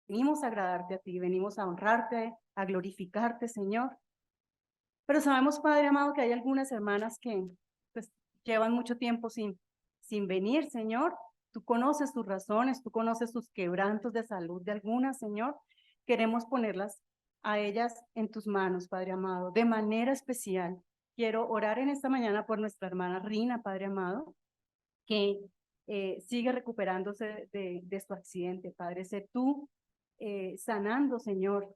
Venimos a agradarte a ti, venimos a honrarte, a glorificarte, Señor. Pero sabemos, Padre amado, que hay algunas hermanas que pues, llevan mucho tiempo sin venir, Señor. Tú conoces sus razones, tú conoces sus quebrantos de salud de algunas, Señor. Queremos ponerlas a ellas en tus manos, Padre amado, de manera especial. Quiero orar en esta mañana por nuestra hermana Rina, Padre amado, que sigue recuperándose de su accidente, Padre. Sé tú sanando, Señor,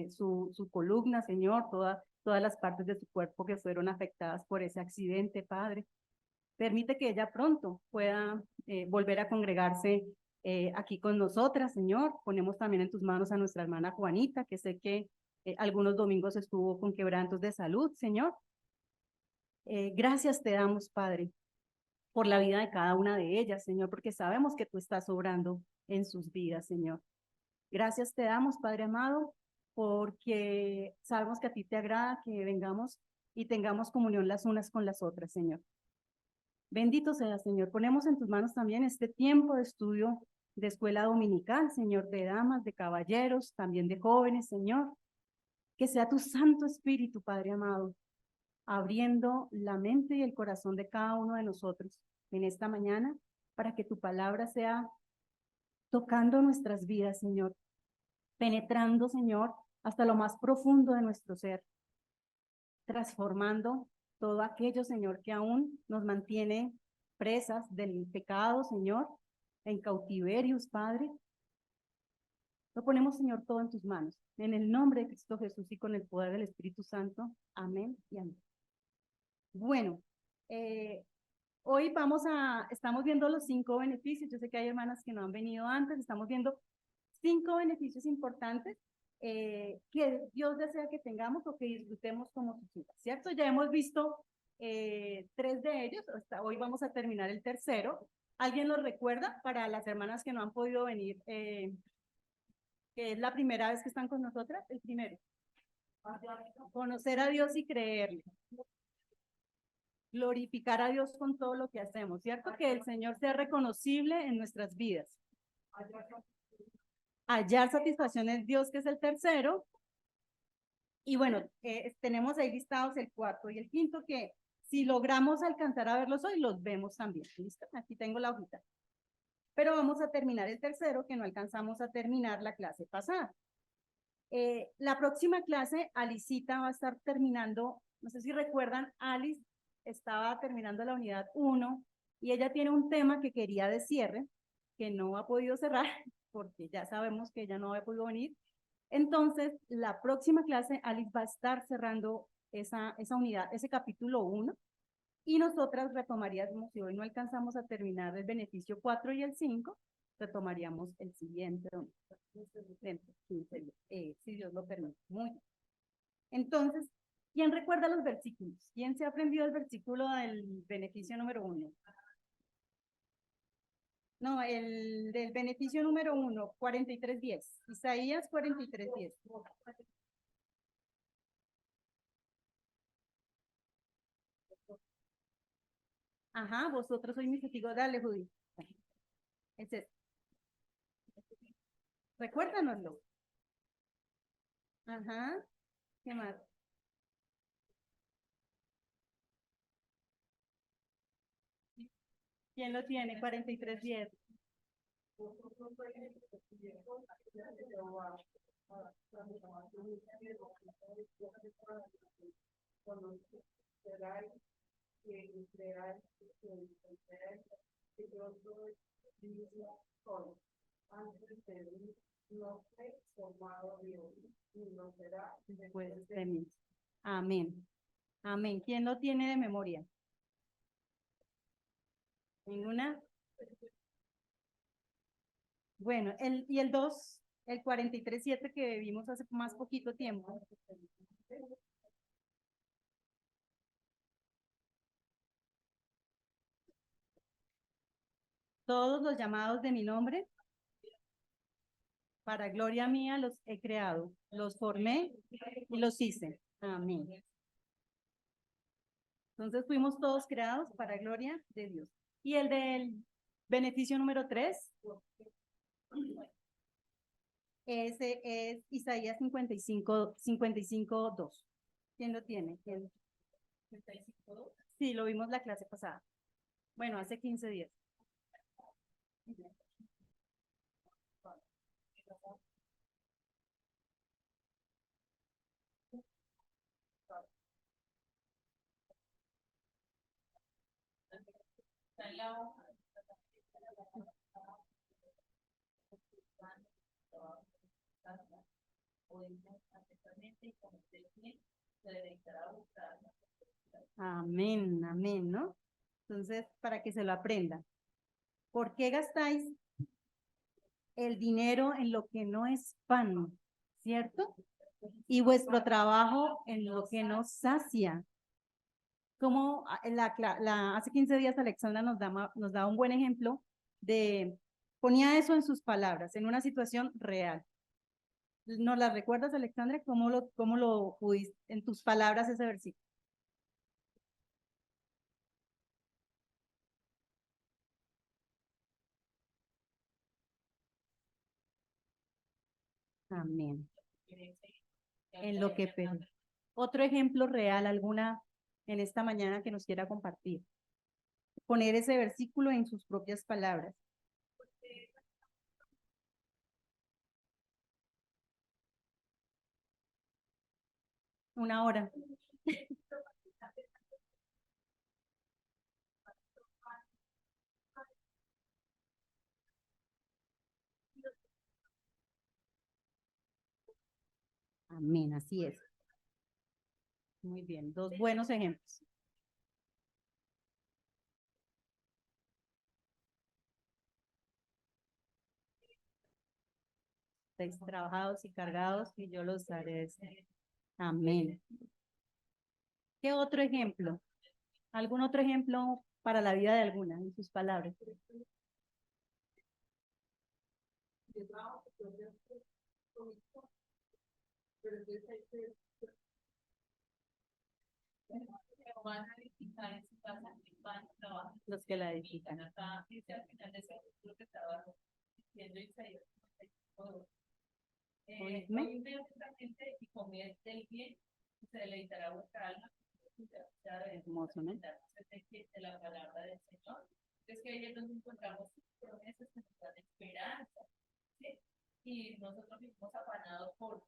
su columna, Señor, todas las partes de su cuerpo que fueron afectadas por ese accidente, Padre. Permite que ella pronto pueda volver a congregarse aquí con nosotras, Señor. Ponemos también en tus manos a nuestra hermana Juanita, que sé que algunos domingos estuvo con quebrantos de salud, Señor. Gracias te damos, Padre, por la vida de cada una de ellas, Señor, porque sabemos que tú estás obrando en sus vidas, Señor. Gracias te damos, Padre amado, porque sabemos que a ti te agrada que vengamos y tengamos comunión las unas con las otras, Señor. Bendito sea, Señor. Ponemos en tus manos también este tiempo de estudio de escuela dominical, Señor, de damas, de caballeros, también de jóvenes, Señor. Que sea tu Santo Espíritu, Padre amado, abriendo la mente y el corazón de cada uno de nosotros en esta mañana para que tu palabra sea tocando nuestras vidas, Señor, penetrando, Señor, hasta lo más profundo de nuestro ser, transformando todo aquello, Señor, que aún nos mantiene presas del pecado, Señor, en cautiverios, Padre. Lo ponemos, Señor, todo en tus manos. En el nombre de Cristo Jesús y con el poder del Espíritu Santo. Amén y amén. Bueno, hoy estamos viendo los 5 beneficios. Yo sé que hay hermanas que no han venido antes. Estamos viendo 5 beneficios importantes que Dios desea que tengamos o que disfrutemos como sus hijas, ¿cierto? Ya hemos visto 3 de ellos. Hasta hoy vamos a terminar el tercero. ¿Alguien los recuerda para las hermanas que no han podido venir? Que es la primera vez que están con nosotras. El primero. Conocer a Dios y creerle. Glorificar a Dios con todo lo que hacemos, ¿cierto? Que el Señor sea reconocible en nuestras vidas. Hallar satisfacción en Dios, que es el tercero. Y bueno, tenemos ahí listados el cuarto y el quinto, que si logramos alcanzar a verlos hoy, los vemos también. ¿Listo? Aquí tengo la hojita. Pero vamos a terminar el tercero, que no alcanzamos a terminar la clase pasada. La próxima clase, Alicita va a estar terminando, no sé si recuerdan, Alice estaba terminando la unidad 1 y ella tiene un tema que quería de cierre, que no ha podido cerrar, porque ya sabemos que ella no había podido venir. Entonces, la próxima clase, Alice va a estar cerrando esa unidad, ese capítulo 1, y nosotras retomaríamos, si hoy no alcanzamos a terminar el beneficio 4 y el 5, retomaríamos el siguiente, si Dios lo permite. Muy bien. Entonces, ¿quién recuerda los versículos? ¿Quién se ha aprendido el versículo del beneficio número 1? No, el del beneficio número 1, 43:10. Isaías 43:10. Ajá, vosotros sois mis testigos. Dale, Judy. Ese es. Recuérdanoslo. Ajá. ¿Qué más? ¿Quién lo tiene? 43:10. Pues de mí. Amén. Amén. ¿Quién lo tiene de memoria? ¿Ninguna? Bueno, y el 2, el 43:7 que vimos hace más poquito tiempo. Todos los llamados de mi nombre, para gloria mía los he creado, los formé y los hice. Amén. Entonces fuimos todos creados para gloria de Dios. Y el del beneficio número 3. Ese es Isaías 55:2. ¿Quién lo tiene? ¿Quién? 55:2. Sí, lo vimos la clase pasada. Bueno, hace 15 días. Amén, amén, ¿no? Entonces, para que se lo aprendan. ¿Por qué gastáis el dinero en lo que no es pan? ¿Cierto? Y vuestro trabajo en lo que no sacia. Como hace 15 días Alexandra nos da un buen ejemplo de, ponía eso en sus palabras, en una situación real. ¿Nos la recuerdas, Alexandra? Cómo lo pudiste, en tus palabras, ese versículo? Amén. En lo que otro ejemplo real, alguna en esta mañana que nos quiera compartir. Poner ese versículo en sus propias palabras. Una hora. Amén, así es. Muy bien, dos buenos ejemplos. Estáis trabajados y cargados y yo los haré. Amén. ¿Qué otro ejemplo? ¿Algún otro ejemplo para la vida de alguna, en sus palabras? Los que la edifican. Hermoso, ¿no? La palabra del Señor. Es que ahí es donde encontramos promesas que nos dan esperanza. ¿Sí? Y nosotros mismos afanados por,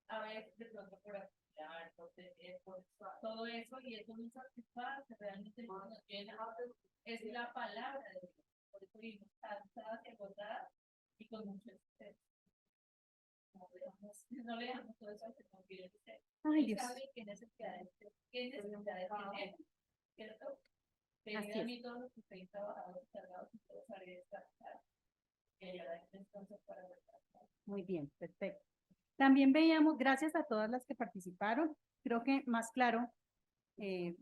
a ver, de pronto por activar, por tener, por todo eso, y eso nos satisface, realmente nos llena, es la palabra de Dios. Por eso vivimos cansadas y agotadas y con mucho estrés. No le dejamos todo eso al Señor, que Dios dice, Él sabe qué necesidades tiene, ¿cierto? Venid a mí todos los que estáis trabajados y cargados y todos haré descansar. Y hallará descanso para descansar. Muy bien, perfecto. También veíamos, gracias a todas las que participaron, creo que más claro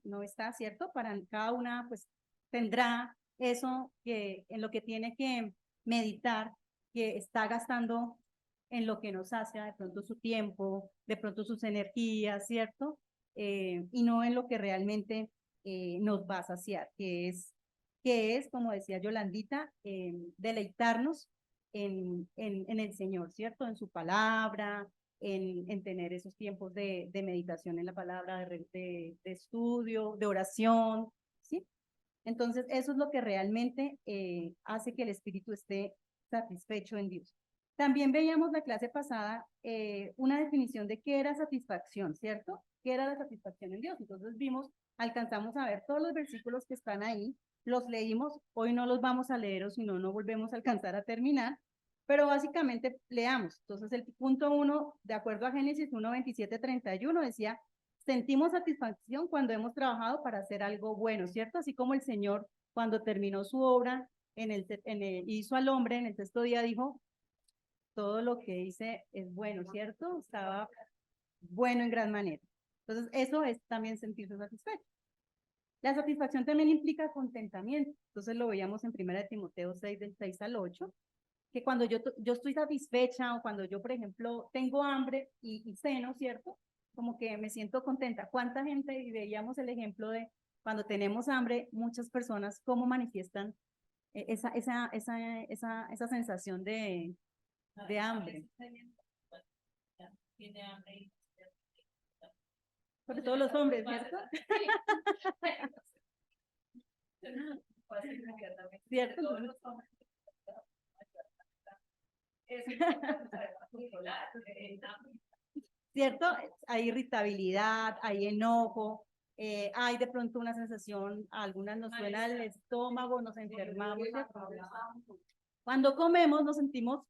no está, ¿cierto? Para cada una, pues tendrá eso que en lo que tiene que meditar, que está gastando en lo que nos hace, de pronto su tiempo, de pronto sus energías, ¿cierto? Y no en lo que realmente nos va a saciar, que es como decía Yolandita, deleitarnos en el Señor, ¿cierto? En su palabra, en tener esos tiempos de meditación en la palabra, de estudio, de oración, ¿sí? Entonces, eso es lo que realmente hace que el espíritu esté satisfecho en Dios. También veíamos la clase pasada una definición de qué era satisfacción, ¿cierto? ¿Qué era la satisfacción en Dios? Entonces vimos, alcanzamos a ver todos los versículos que están ahí, los leímos, hoy no los vamos a leer o si no, no volvemos a alcanzar a terminar, pero básicamente leamos. Entonces el punto 1, de acuerdo a Génesis 1:27-31, decía, sentimos satisfacción cuando hemos trabajado para hacer algo bueno, ¿cierto? Así como el Señor, cuando terminó su obra, hizo al hombre, en el sexto día dijo, todo lo que hice es bueno, ¿cierto? Estaba bueno en gran manera. Entonces, eso es también sentirse satisfecho. La satisfacción también implica contentamiento. Entonces, lo veíamos en 1 Timoteo 6, del 6 al 8, que cuando yo estoy satisfecha o cuando yo, por ejemplo, tengo hambre y ceno, ¿cierto? Como que me siento contenta. ¿Cuánta gente, y veíamos el ejemplo de cuando tenemos hambre, muchas personas, cómo manifiestan esa sensación de hambre? Sobre todo los hombres, ¿cierto? ¿Cierto? ¿Cierto? Hay irritabilidad, hay enojo, hay de pronto una sensación, a algunas nos suena el estómago, nos enfermamos, ¿cierto? Cuando comemos nos sentimos,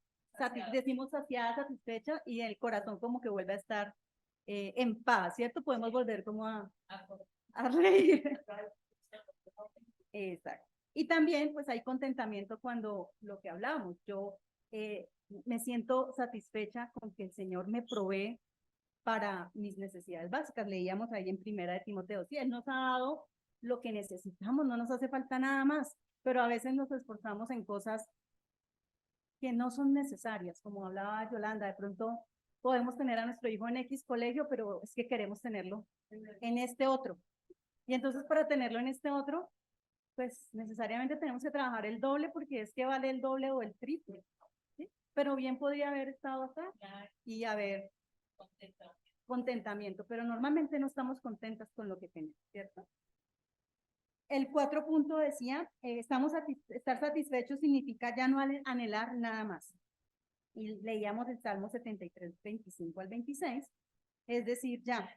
decimos saciada, satisfecha y el corazón como que vuelve a estar en paz, ¿cierto? Podemos volver como a reír. Exacto. Y también pues hay contentamiento cuando lo que hablamos, yo me siento satisfecha con que el Señor me provee para mis necesidades básicas. Leíamos ahí en Primera de Timoteo, sí, Él nos ha dado lo que necesitamos, no nos hace falta nada más, pero a veces nos esforzamos en cosas que no son necesarias, como hablaba Yolanda, de pronto podemos tener a nuestro hijo en X colegio, pero es que queremos tenerlo en este otro. Y entonces para tenerlo en este otro, pues necesariamente tenemos que trabajar el doble porque es que vale el doble o el triple, ¿sí? Pero bien podría haber estado acá y haber contentamiento, pero normalmente no estamos contentas con lo que tenemos, ¿cierto? El 4 punto decía, estar satisfechos significa ya no anhelar nada más. Y leíamos el Salmo 73, 25 al 26, es decir, ya,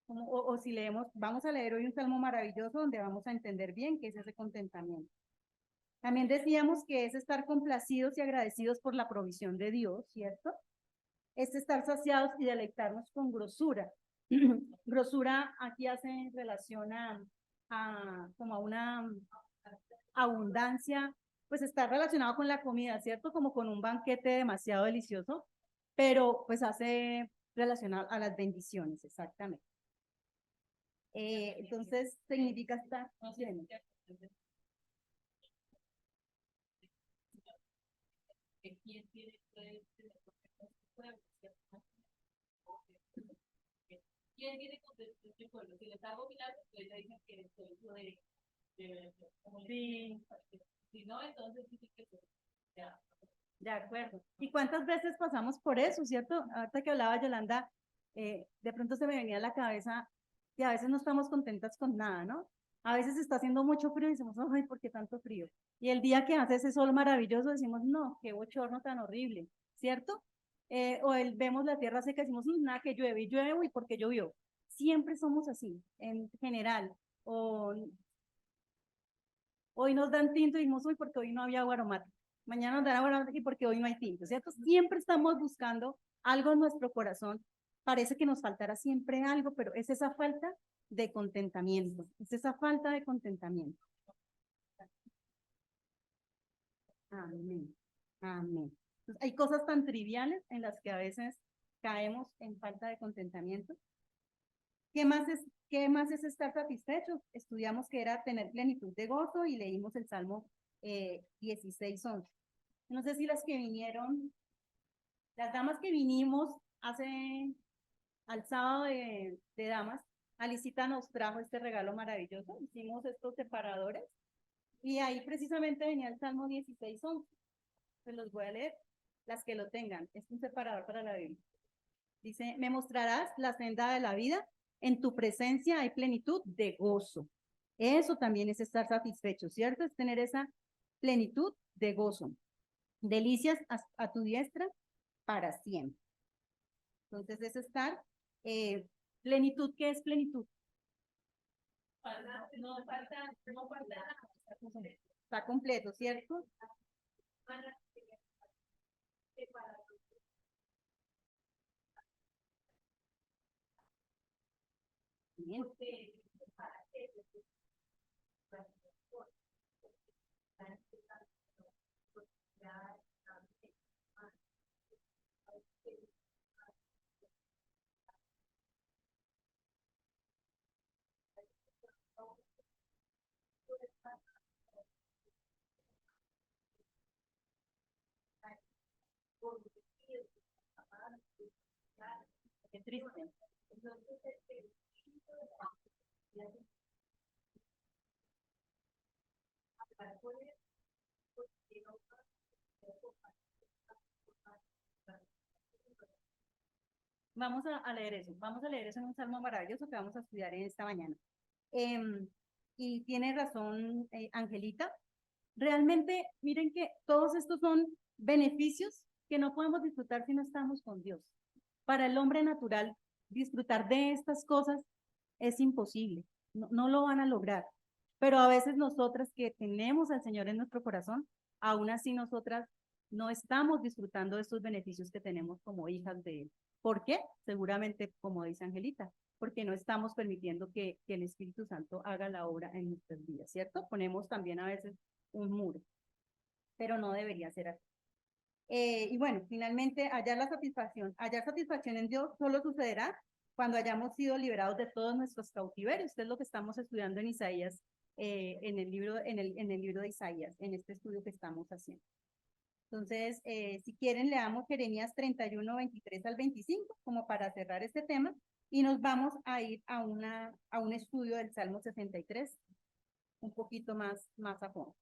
o si leemos, vamos a leer hoy un salmo maravilloso donde vamos a entender bien qué es ese contentamiento. También decíamos que es estar complacidos y agradecidos por la provisión de Dios, ¿cierto? Es estar saciados y deleitarnos con grosura. Grosura aquí hace relación como a una abundancia, pues está relacionado con la comida, ¿cierto? Como con un banquete demasiado delicioso, pero pues hace relacionado a las bendiciones, exactamente. Entonces significa estar lleno. ¿Quién tiene contestación de pueblo? Si les hago milagros, pues ya dicen que soy hijo sí. Si no, entonces sí que ya. De acuerdo. ¿Y cuántas veces pasamos por eso, cierto? Ahorita que hablaba Yolanda, de pronto se me venía a la cabeza que a veces no estamos contentas con nada, ¿no? A veces está haciendo mucho frío y decimos, ay, ¿por qué tanto frío? Y el día que hace ese sol maravilloso decimos, no, qué bochorno tan horrible, ¿cierto? Vemos la tierra seca y decimos, nada, que llueve, y llueve, uy, porque llovió. Siempre somos así, en general. O hoy nos dan tinto y decimos, uy, porque hoy no había agua aromática. Mañana nos dan agua aromática y porque hoy no hay tinto, ¿cierto? Siempre estamos buscando algo en nuestro corazón. Parece que nos faltará siempre algo, pero es esa falta de contentamiento. Es esa falta de contentamiento. Amén. Amén. Entonces, hay cosas tan triviales en las que a veces caemos en falta de contentamiento. ¿Qué más es estar satisfechos? Estudiamos que era tener plenitud de gozo y leímos el Salmo 16:11. No sé si las que vinieron, las damas que vinimos al sábado de damas, Alicita nos trajo este regalo maravilloso. Hicimos estos separadores y ahí precisamente venía el Salmo 16:11. Pues los voy a leer, las que lo tengan. Es un separador para la Biblia. Dice, me mostrarás la senda de la vida, en tu presencia hay plenitud de gozo. Eso también es estar satisfecho, ¿cierto? Es tener esa plenitud de gozo. Delicias a tu diestra para siempre. Entonces es estar, plenitud, ¿qué es plenitud? No falta, está completo, ¿cierto? Bien. Qué triste. a leer eso. Vamos a leer eso en un salmo maravilloso que vamos a estudiar en esta mañana. Em, y tiene razón, Angelita. Realmente, miren que todos estos son beneficios que no podemos disfrutar si no estamos con Dios. Para el hombre natural, disfrutar de estas cosas es imposible, no lo van a lograr. Pero a veces nosotras que tenemos al Señor en nuestro corazón, aún así nosotras no estamos disfrutando de estos beneficios que tenemos como hijas de Él. ¿Por qué? Seguramente, como dice Angelita, porque no estamos permitiendo que el Espíritu Santo haga la obra en nuestras vidas, ¿cierto? Ponemos también a veces un muro, pero no debería ser así. Y bueno, finalmente, hallar satisfacción en Dios solo sucederá cuando hayamos sido liberados de todos nuestros cautiverios. Esto es lo que estamos estudiando en Isaías, en el libro de Isaías, en este estudio que estamos haciendo. Entonces, si quieren, leamos Jeremías 31, 23 al 25, como para cerrar este tema, y nos vamos a ir a un estudio del Salmo 63, un poquito más a fondo.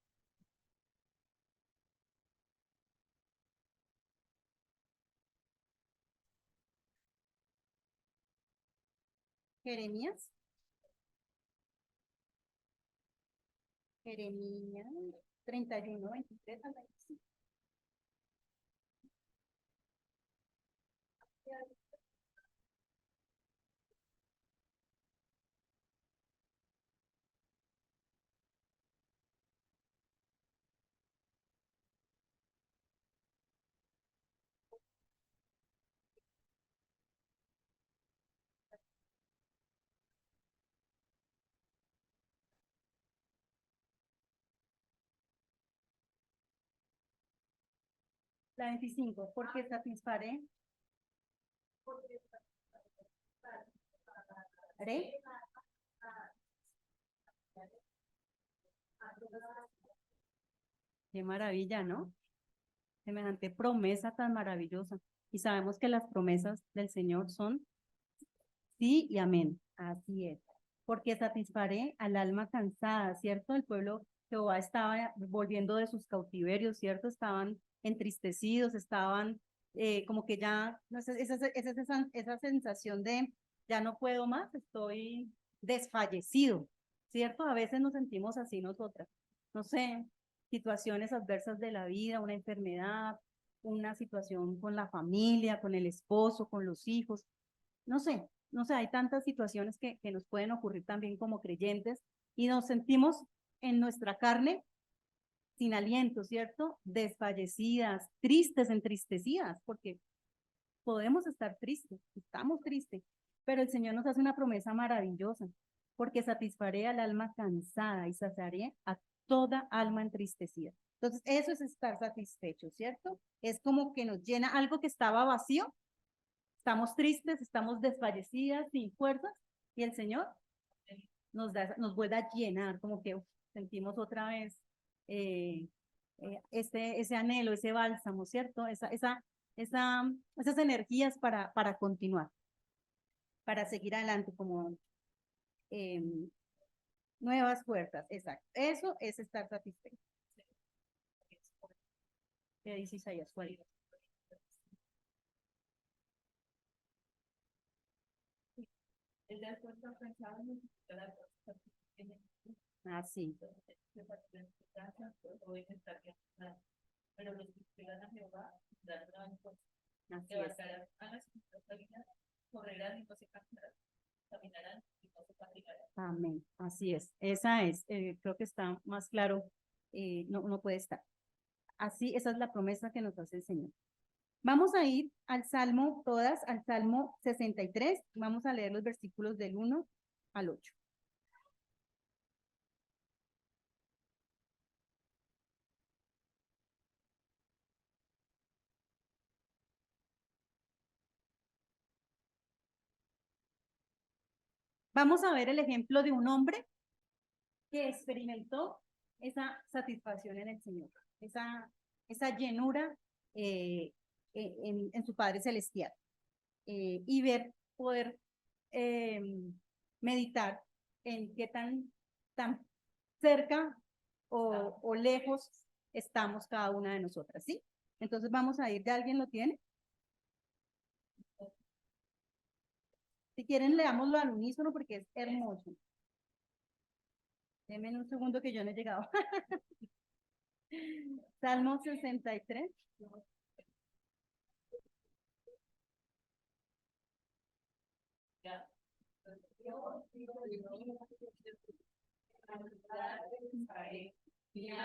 Jeremías, Jeremías 31, 23 al 25. La 25, porque haré. Qué maravilla, ¿no? Semejante promesa tan maravillosa. Y sabemos que las promesas del Señor son sí y amén. Así es. Porque satisfaré al alma cansada, ¿cierto? El pueblo Jehová estaba volviendo de sus cautiverios, ¿cierto? Estaban entristecidos, estaban como que ya, no sé, esa sensación de ya no puedo más, estoy desfallecido, ¿cierto? A veces nos sentimos así nosotras. No sé, situaciones adversas de la vida, una enfermedad, una situación con la familia, con el esposo, con los hijos, no sé, hay tantas situaciones que nos pueden ocurrir también como creyentes y nos sentimos en nuestra carne sin aliento, ¿cierto? Desfallecidas, tristes, entristecidas, porque podemos estar tristes, estamos tristes, pero el Señor nos hace una promesa maravillosa, porque satisfaré al alma cansada y saciaré a toda alma entristecida. Entonces, eso es estar satisfecho, ¿cierto? Es como que nos llena algo que estaba vacío, estamos tristes, estamos desfallecidas, sin fuerzas, y el Señor nos vuelve a llenar, como que sentimos otra vez eh, ese anhelo, ese bálsamo, ¿cierto? Esas energías para continuar, para seguir adelante, como eh, nuevas fuerzas, exacto. Eso es estar satisfecho. ¿Qué dice Isaías? ¿Cuál? Ah, sí. Así es. Amén. Así es. Esa es, creo que está más claro, no puede estar. Así, esa es la promesa que nos hace el Señor. Vamos a ir al Salmo, todas, al Salmo 63. Vamos a leer los versículos del 1 al 8. Vamos a ver el ejemplo de un hombre que experimentó esa satisfacción en el Señor, esa llenura eh, en su Padre Celestial. Y poder eh, meditar en qué tan cerca o lejos estamos cada una de nosotras, ¿sí? Entonces vamos a ir, ¿de alguien lo tiene? Si quieren, leámoslo al unísono porque es hermoso. Denme un segundo que yo no he llegado. Salmo 63.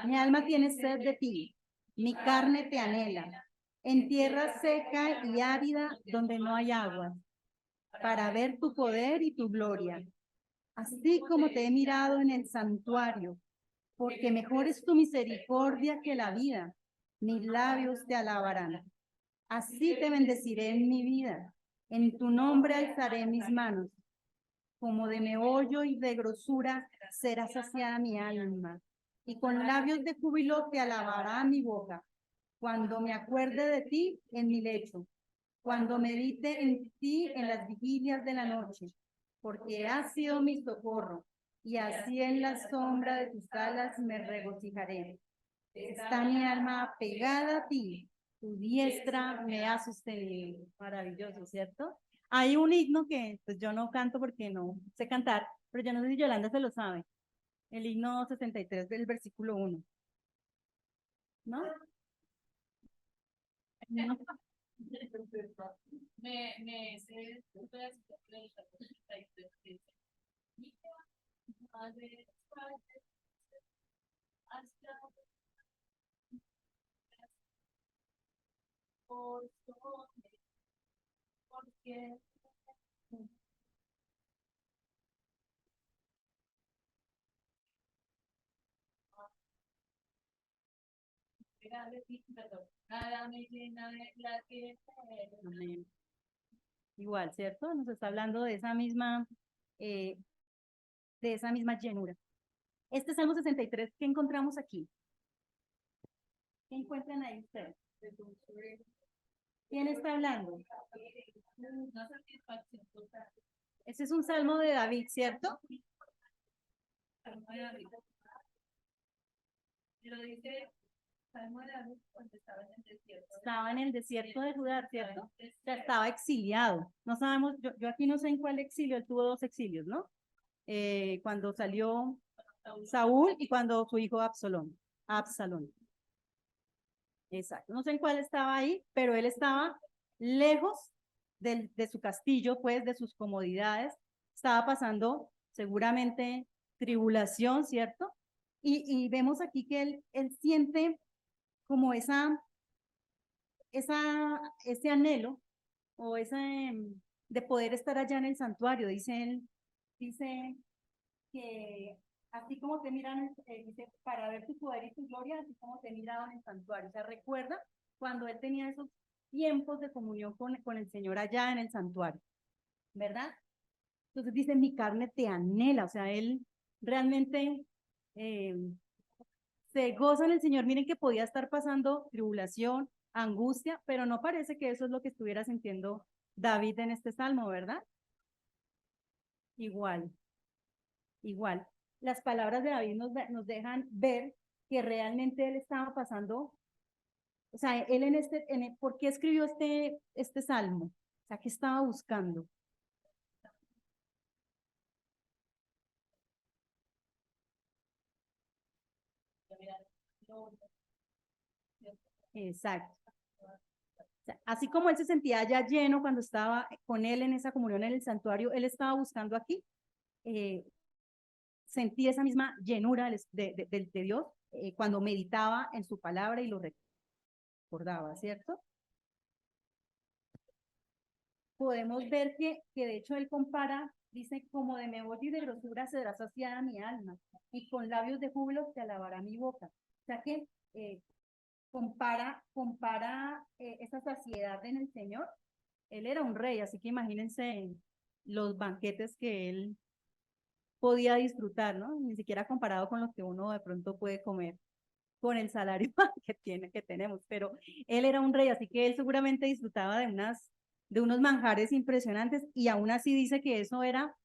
Mi alma tiene sed de ti, mi carne te anhela, en tierra seca y árida donde no hay agua, para ver tu poder y tu gloria, así como te he mirado en el santuario, porque mejor es tu misericordia que la vida, mis labios te alabarán. Así te bendeciré en mi vida, en tu nombre alzaré mis manos, como de meollo y de grosura será saciada mi alma, y con labios de júbilo te alabará mi boca, cuando me acuerde de ti en mi lecho, cuando medite en ti en las vigilias de la noche, porque has sido mi socorro, y así en la sombra de tus alas me regocijaré. Está mi alma pegada a ti, tu diestra me ha sostenido. Maravilloso, ¿cierto? Hay un himno que pues yo no canto porque no sé cantar, pero yo no sé si Yolanda se lo sabe. El himno 63 del versículo 1, ¿no? No. Me sé un pedacito del 63 que dice, "Mi madre, hasta por porque nada me llena de la que amén. Igual, ¿cierto? Nos está hablando eh, de esa misma llenura. Este Salmo 63, ¿qué encontramos aquí? ¿Qué encuentran ahí ustedes? ¿Quién está hablando? Ese es un salmo de David, ¿cierto? Pero dice salmo de David cuando estaba en el desierto. Estaba en el desierto de Judá, ¿cierto? O sea, estaba exiliado. No sabemos, yo aquí no sé en cuál exilio, él tuvo dos exilios, ¿no? Cuando salió Saúl y cuando su hijo Absalón. Exacto. No sé en cuál estaba ahí, pero él estaba lejos de su castillo, pues, de sus comodidades. Estaba pasando seguramente tribulación, ¿cierto? Y vemos aquí que él siente como ese anhelo o de poder estar allá en el santuario. Dice que así como te miran, dice, para ver tu poder y tu gloria, así como te miraban en el santuario. O sea, recuerda cuando él tenía esos tiempos de comunión con el Señor allá en el santuario, ¿verdad? Entonces dice, mi carne te anhela, o sea, él realmente eh, se goza en el Señor. Miren que podía estar pasando tribulación, angustia, pero no parece que eso es lo que estuviera sintiendo David en este salmo, ¿verdad? Igual, igual. Las palabras de David nos dejan ver que realmente él estaba pasando, o sea, él ¿por qué escribió este salmo? O sea, ¿qué estaba buscando? Exacto. O sea, así como él se sentía ya lleno cuando estaba con él en esa comunión en el santuario, él estaba buscando aquí eh, sentir esa misma llenura de Dios cuando meditaba en su palabra y lo recordaba, ¿cierto? Podemos ver que de hecho él compara, dice, como de meollo y de grosura será saciada mi alma, y con labios de júbilo te alabará mi boca. O sea que compara esa saciedad en el Señor. Él era un rey, así que imagínense los banquetes que él podía disfrutar, ¿no? Ni siquiera comparado con lo que uno de pronto puede comer con el salario que tenemos, pero él era un rey, así que él seguramente disfrutaba de unos manjares impresionantes y aún así dice que eso era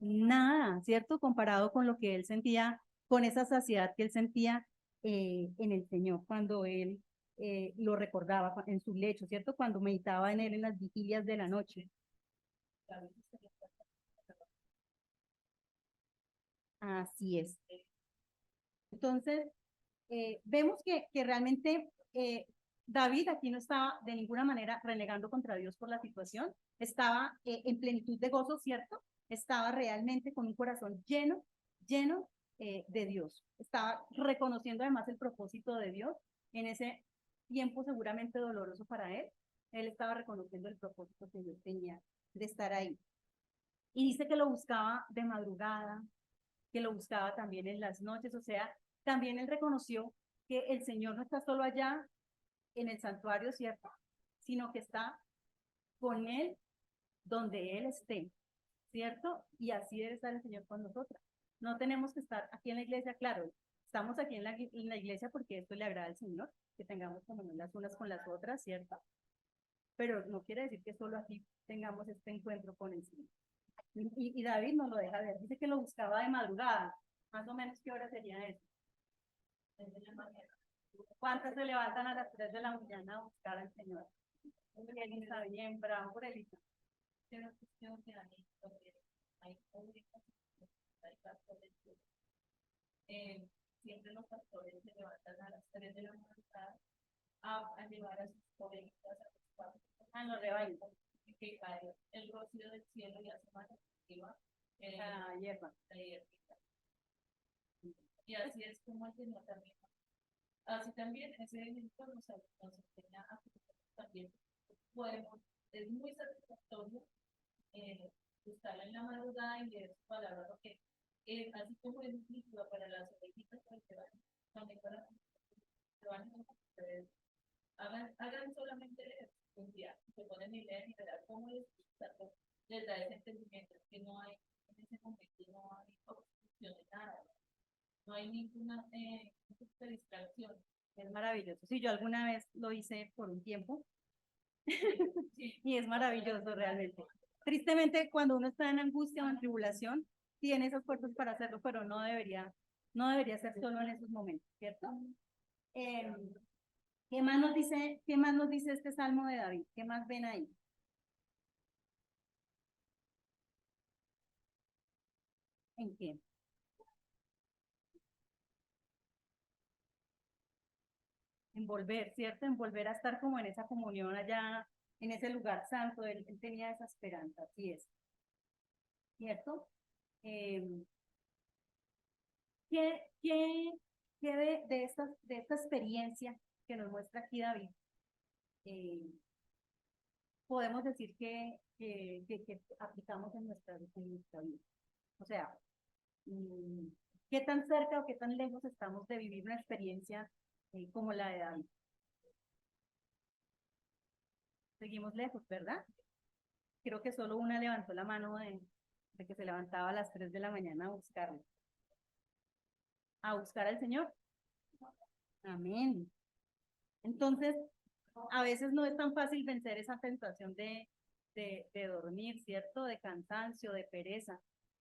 nada, ¿cierto? Comparado con lo que él sentía, con esa saciedad que él sentía en el Señor cuando él lo recordaba en su lecho, ¿cierto? Cuando meditaba en él en las vigilias de la noche. Así es. Entonces, vemos que realmente David aquí no estaba de ninguna manera renegando contra Dios por la situación, estaba en plenitud de gozo, ¿cierto? Estaba realmente con un corazón lleno de Dios. Estaba reconociendo además el propósito de Dios en ese tiempo seguramente doloroso para él. Él estaba reconociendo el propósito que Dios tenía de estar ahí. Y dice que lo buscaba de madrugada, que lo buscaba también en las noches, o sea, también él reconoció que el Señor no está solo allá en el santuario, ¿cierto? Sino que está con él donde él esté, ¿cierto? Y así debe estar el Señor con nosotras. No tenemos que estar aquí en la iglesia, claro, estamos aquí en la iglesia porque esto le agrada al Señor, que tengamos comunión las unas con las otras, ¿cierto? Pero no quiere decir que solo aquí tengamos este encuentro con el Señor. Y David nos lo deja ver, dice que lo buscaba de madrugada, más o menos qué hora sería eso. ¿Cuántas se levantan a las 3 de la mañana a buscar al Señor? Él está bien, bravo por Elisa. Siempre los pastores se levantan a las 3 de la mañana a llevar a sus ovejitas a los rebaños, que cae el rocío del cielo y hace más activa la hierba. Y así es como el Señor también. Así también ese ejemplo nos enseña a que también podemos, es muy satisfactorio buscarla en la madrugada y leer su palabra, porque así como es un título para las ovejitas, para que van, también para que van hagan solamente un día, se ponen y leen y verán cómo les da ese entendimiento, que no hay, en ese momento no hay obstrucción de nada, no hay ninguna distracción. Es maravilloso. Sí, yo alguna vez lo hice por un tiempo sí. Y es maravilloso realmente. Tristemente, cuando uno está en angustia o en tribulación, tiene esas fuerzas para hacerlo, pero no debería ser solo en esos momentos, ¿cierto? Eh, qué más nos dice este Salmo de David? ¿Qué más ven ahí? ¿En qué? En volver, ¿cierto? En volver a estar como en esa comunión allá, en ese lugar santo. Él tenía esa esperanza, así es, ¿cierto? Eh, ¿qué, qué, qué de esta experiencia que nos muestra aquí David? Eh, podemos decir que aplicamos en nuestra vida. O sea, ¿qué tan cerca o qué tan lejos estamos de vivir una experiencia como la de David? Seguimos lejos, ¿verdad? Creo que solo una levantó la mano de que se levantaba a las 3 de la mañana a buscar al Señor. Amén. Entonces, a veces no es tan fácil vencer esa tentación de dormir, ¿cierto? De cansancio, de pereza,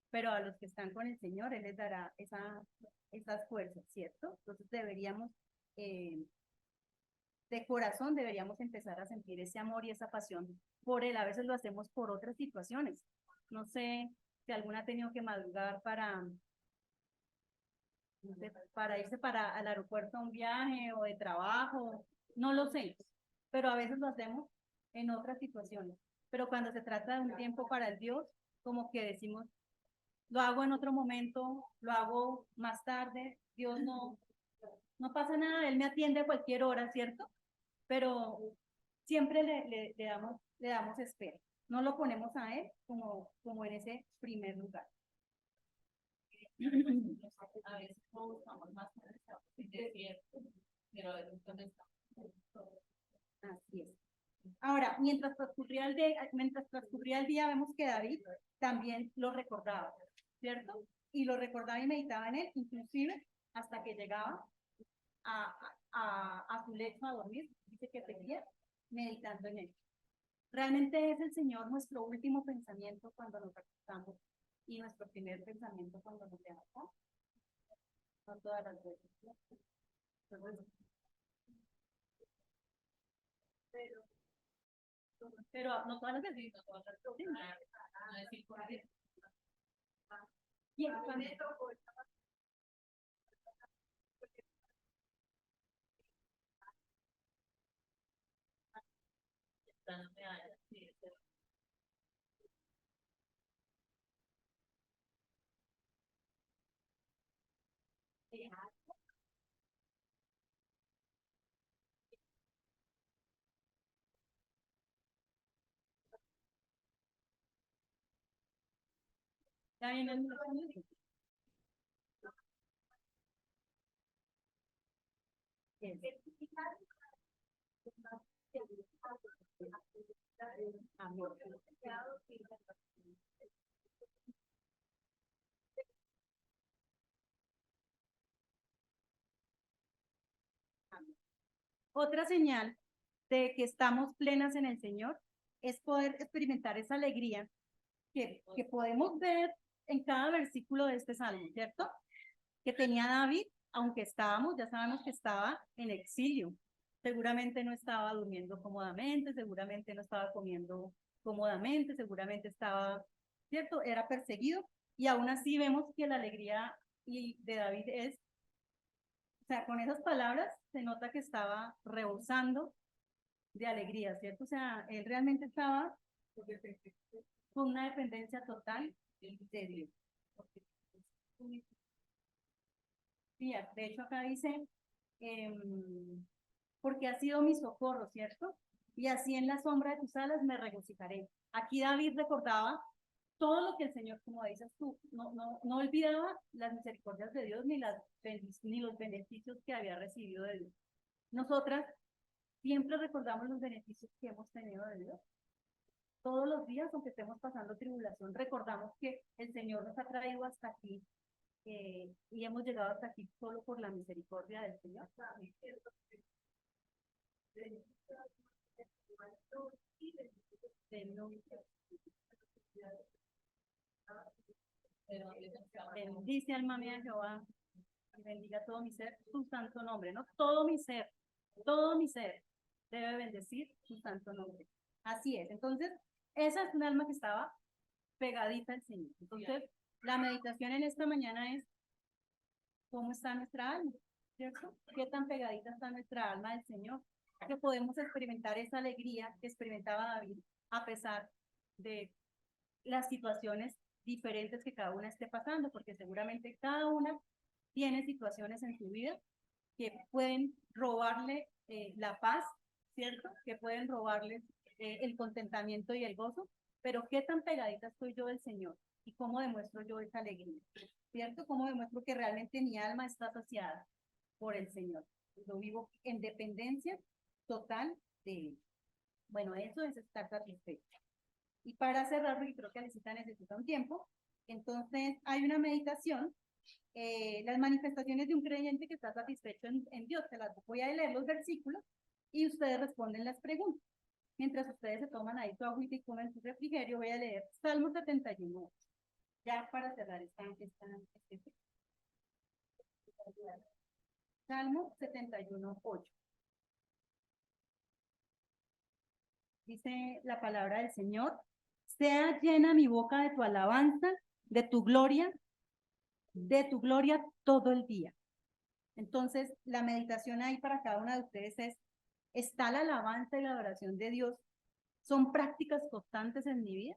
pero a los que están con el Señor, Él les dará esas fuerzas, ¿cierto? Entonces deberíamos, de corazón, deberíamos empezar a sentir ese amor y esa pasión por Él. A veces lo hacemos por otras situaciones. No sé si alguna ha tenido que madrugar para irse para al aeropuerto a un viaje o de trabajo, no lo sé, pero a veces lo hacemos en otras situaciones. Pero cuando se trata de un tiempo para el Dios, como que decimos, lo hago en otro momento, lo hago más tarde, Dios no pasa nada, Él me atiende a cualquier hora, ¿cierto? Pero siempre le damos espera. No lo ponemos a Él como en ese primer lugar. A veces no buscamos más desierto, pero a veces no estamos. Así es. Ahora, mientras transcurría el día, vemos que David también lo recordaba, ¿cierto? Y lo recordaba y meditaba en él, inclusive hasta que llegaba a su lecho a dormir, dice que seguía meditando en él. Realmente es el Señor nuestro último pensamiento cuando nos acostamos y nuestro primer pensamiento cuando nos levantamos. No todas las veces. Entonces, pero no todas las veces. No todas las veces. Ya viene el micrófono. Otra señal de que estamos plenas en el Señor es poder experimentar esa alegría que podemos ver en cada versículo de este salmo, ¿cierto? Que tenía David, aunque estábamos, ya sabemos que estaba en exilio. Seguramente no estaba durmiendo cómodamente, seguramente no estaba comiendo cómodamente, seguramente estaba, ¿cierto? Era perseguido y aún así vemos que la alegría de David es, o sea, con esas palabras se nota que estaba rebosando de alegría, ¿cierto? O sea, él realmente estaba con una dependencia total de Dios. Sí, de hecho acá dice, porque ha sido mi socorro, ¿cierto? Y así en la sombra de tus alas me regocijaré. Aquí David recordaba todo lo que el Señor, como dices tú, no olvidaba las misericordias de Dios ni los beneficios que había recibido de Dios. Nosotras siempre recordamos los beneficios que hemos tenido de Dios. Todos los días, aunque estemos pasando tribulación, recordamos que el Señor nos ha traído hasta aquí y hemos llegado hasta aquí solo por la misericordia del Señor. Bendice alma mía Jehová y bendiga todo mi ser su santo nombre, ¿no? Todo mi ser debe bendecir su santo nombre. Así es. Entonces, esa es un alma que estaba pegadita al Señor. Entonces, la meditación en esta mañana es cómo está nuestra alma, ¿cierto? ¿Qué tan pegadita está nuestra alma del Señor? Que podemos experimentar esa alegría que experimentaba David a pesar de las situaciones diferentes que cada una esté pasando, porque seguramente cada una tiene situaciones en su vida que pueden robarle la paz, ¿cierto? Que pueden robarle el contentamiento y el gozo, pero qué tan pegadita estoy yo del Señor y cómo demuestro yo esa alegría, ¿cierto? Cómo demuestro que realmente mi alma está saciada por el Señor. Yo vivo en dependencia total de Él. Bueno, eso es estar satisfecho. Y para cerrar, porque creo que Alicita necesita un tiempo, entonces hay una meditación, las manifestaciones de un creyente que está satisfecho en Dios. Te las voy a leer los versículos y ustedes responden las preguntas. Mientras ustedes se toman ahí su agüita y comen su refrigerio, voy a leer Salmo 71. Ya para cerrar este Salmo 71, 8. Dice la palabra del Señor, sea llena mi boca de tu alabanza, de tu gloria todo el día. Entonces, la meditación ahí para cada una de ustedes es, ¿está la alabanza y la adoración de Dios? ¿Son prácticas constantes en mi vida?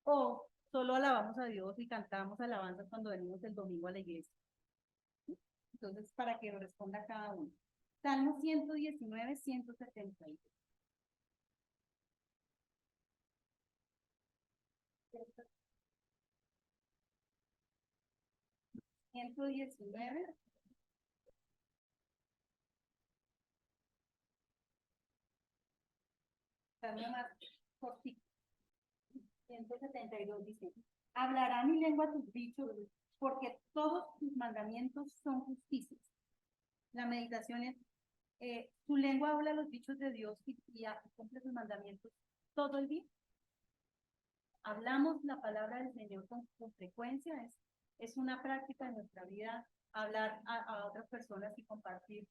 ¿O solo alabamos a Dios y cantamos alabanzas cuando venimos el domingo a la iglesia? Entonces, para que responda cada uno. Salmo 119, 172. 119. Salmo más cortito. 172 dice, hablará mi lengua tus dichos, porque todos tus mandamientos son justicias. La meditación es, tu lengua habla los dichos de Dios y cumple sus mandamientos todo el día. Hablamos la palabra del Señor con frecuencia, es una práctica de nuestra vida hablar a otras personas y compartir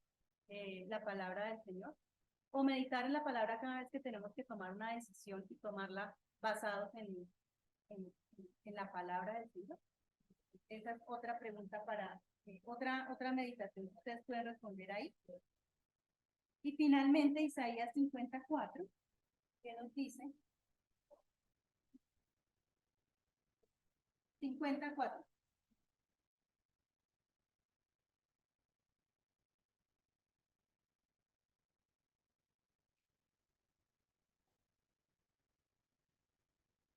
la palabra del Señor. o meditar en la palabra cada vez que tenemos que tomar una decisión y tomarla basados en, en la palabra del Señor? Esa es otra pregunta para otra meditación que ustedes pueden responder ahí. Y finalmente Isaías 54, que nos dice 54.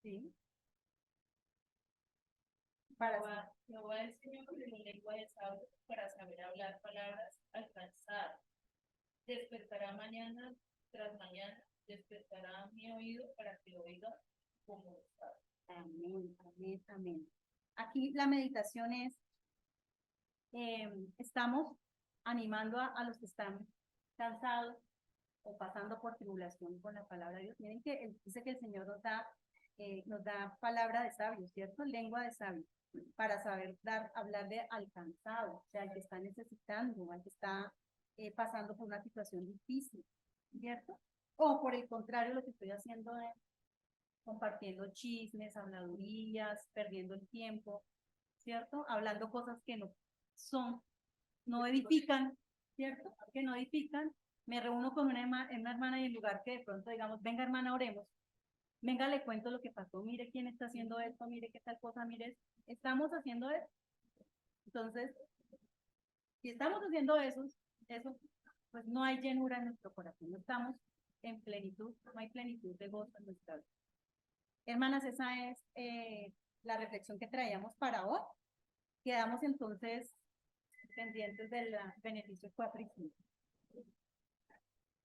¿Sí? Para Jehová enseñó con mi lengua de sabio para saber hablar palabras alcanzadas. Despertará mañana tras mañana, despertará mi oído para que oiga como está. Amén, amén, amén. Aquí la meditación es, estamos animando a los que están cansados o pasando por tribulación con la palabra de Dios. Miren que dice que el Señor nos da palabra de sabios, ¿cierto? Lengua de sabios, para saber hablar de alcanzado, o sea, al que está necesitando, al que está pasando por una situación difícil, ¿cierto? O por el contrario, lo que estoy haciendo es compartiendo chismes, habladurías, perdiendo el tiempo, ¿cierto? Hablando cosas que no son, no edifican, ¿cierto? Que no edifican. Me reúno con una hermana y en lugar que de pronto digamos, venga hermana, oremos, venga, le cuento lo que pasó, mire quién está haciendo esto, mire qué tal cosa, mire, estamos haciendo esto. Entonces, si estamos haciendo eso, pues no hay llenura en nuestro corazón, no estamos en plenitud, no hay plenitud de gozo en nuestra vida. Hermanas, esa es la reflexión que traíamos para hoy. Quedamos entonces pendientes del beneficio 4 y 5.